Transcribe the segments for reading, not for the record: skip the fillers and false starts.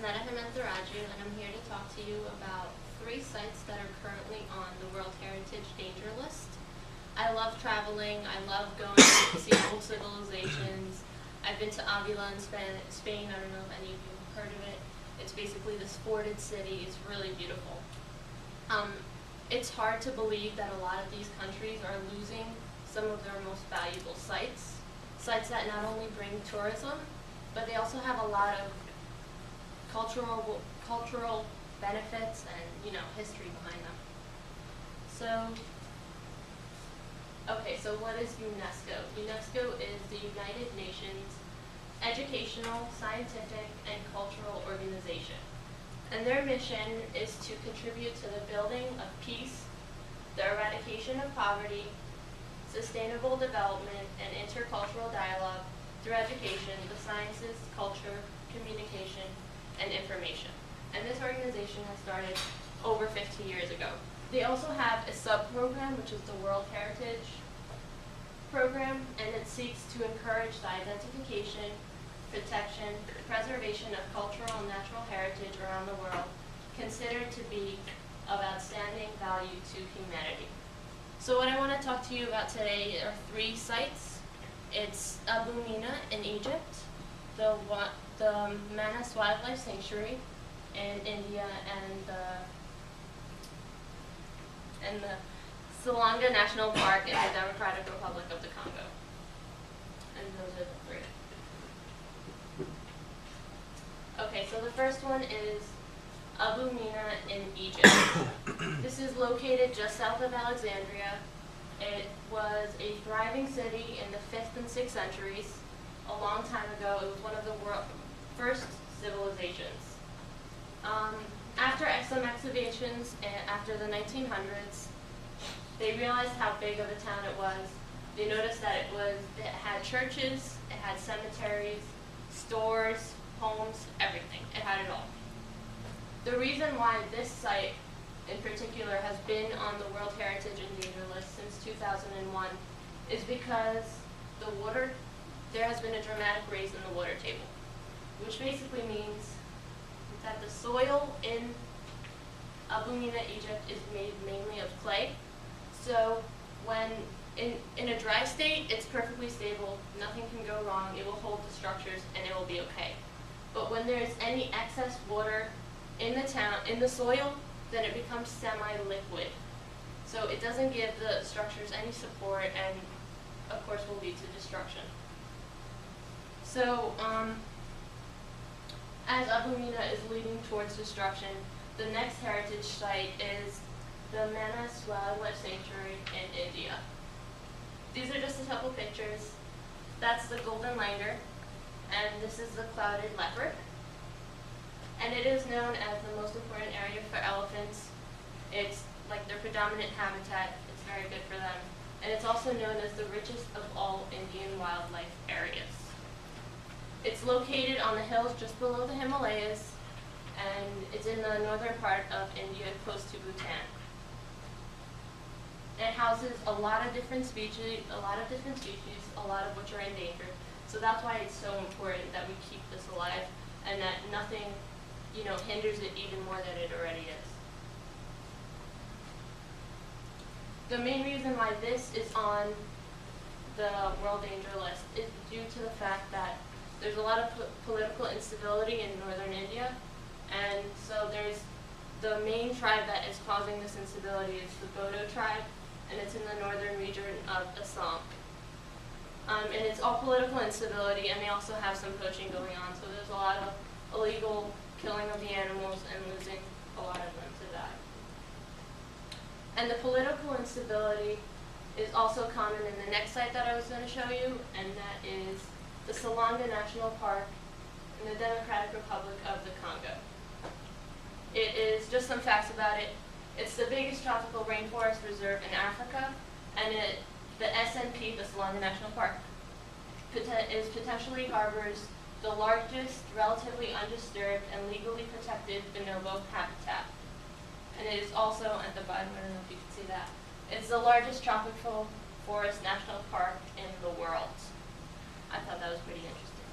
and I'm here to talk to you about 3 sites that are currently on the World Heritage Danger List. I love traveling. I love going to see old civilizations. I've been to Avila in Spain. I don't know if any of you have heard of it. It's basically this forted city. It's really beautiful. It's hard to believe that a lot of these countries are losing some of their most valuable sites that not only bring tourism, but they also have a lot of cultural benefits and history behind them. So what is UNESCO? UNESCO is the United Nations educational, scientific, and cultural organization. And their mission is to contribute to the building of peace, the eradication of poverty, sustainable development, and intercultural dialogue through education, the sciences, culture, communication, and information. And this organization has started over 50 years ago. They also have a sub-program, which is the World Heritage Program, and it seeks to encourage the identification, protection, preservation of cultural and natural heritage around the world, considered to be of outstanding value to humanity. So what I want to talk to you about today are 3 sites. It's Abu Mina in Egypt, the Manas Wildlife Sanctuary in India, and the Salonga National Park in the Democratic Republic of the Congo. And those are the 3. Okay, so the first one is Abu Mina in Egypt. This is located just south of Alexandria. It was a thriving city in the 5th and 6th centuries. A long time ago, it was one of the world's first civilizations. After some excavations after the 1900s, they realized how big of a town it was. They noticed that it had churches, it had cemeteries, stores, homes, everything. It had it all. The reason why this site in particular has been on the World Heritage and Danger List since 2001 is because there has been a dramatic raise in the water table, which basically means that the soil in Abu Mina, Egypt is made mainly of clay. So when in a dry state, it's perfectly stable, nothing can go wrong, it will hold the structures and it will be okay. But when there's any excess water in the soil, then it becomes semi-liquid. So it doesn't give the structures any support and of course will lead to destruction. So as Abu Mina is leading towards destruction, the next heritage site is the Manas Wildlife Sanctuary in India. These are just a couple pictures. That's the golden langur, and this is the clouded leopard. And it is known as the most important area for elephants. It's like their predominant habitat. It's very good for them. And it's also known as the richest of all Indian wildlife areas. It's located on the hills just below the Himalayas, and it's in the northern part of India, close to Bhutan. It houses a lot of different species, a lot of which are endangered. So that's why it's so important that we keep this alive and that nothing hinders it even more than it already is. The main reason why this is on the World Danger List is due to the fact that there's a lot of political instability in northern India, and so there's the main tribe that is causing this instability is the Bodo tribe, and it's in the northern region of Assam. And it's all political instability, and they also have some poaching going on, so there's a lot of illegal killing of the animals and losing a lot of them to that. And the political instability is also common in the next site that I was going to show you, and that is the Salonga National Park in the Democratic Republic of the Congo. It is, just some facts about it, it's the biggest tropical rainforest reserve in Africa, and the SNP, the Salonga National Park, potentially harbors the largest, relatively undisturbed, and legally protected bonobo habitat. And it is also, at the bottom, I don't know if you can see that, it's the largest tropical forest national park in the world. I thought that was pretty interesting.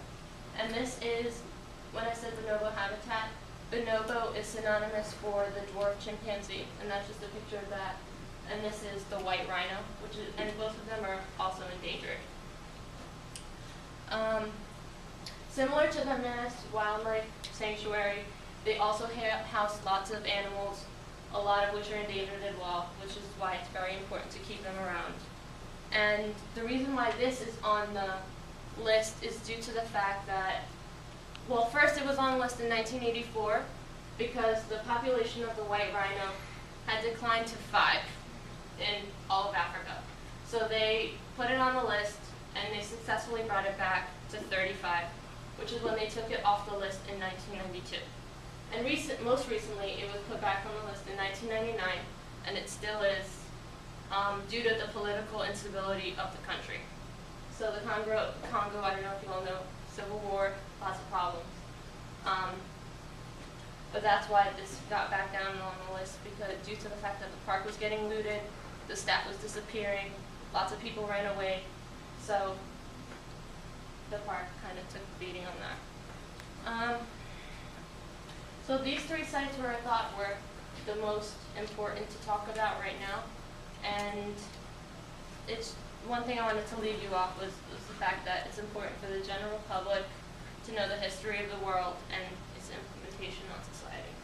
And this is, when I said bonobo habitat, bonobo is synonymous for the dwarf chimpanzee, and that's just a picture of that. And this is the white rhino, and both of them are also endangered. Similar to the Mass Wildlife Sanctuary, they also house lots of animals, a lot of which are endangered as well, which is why it's very important to keep them around. And the reason why this is on the list is due to the fact that, well, first it was on the list in 1984 because the population of the white rhino had declined to 5 in all of Africa. So they put it on the list and they successfully brought it back to 35, which is when they took it off the list in 1992. And most recently, it was put back on the list in 1999, and it still is due to the political instability of the country. So the Congo, I don't know if you all know, civil war, lots of problems. But that's why this got back down on the list, because due to the fact that the park was getting looted, the staff was disappearing, lots of people ran away, so the park kind of took a beating on that. So these 3 sites were I thought were the most important to talk about right now, and it's one thing I wanted to leave you off was the fact that it's important for the general public to know the history of the world and its implementation on society.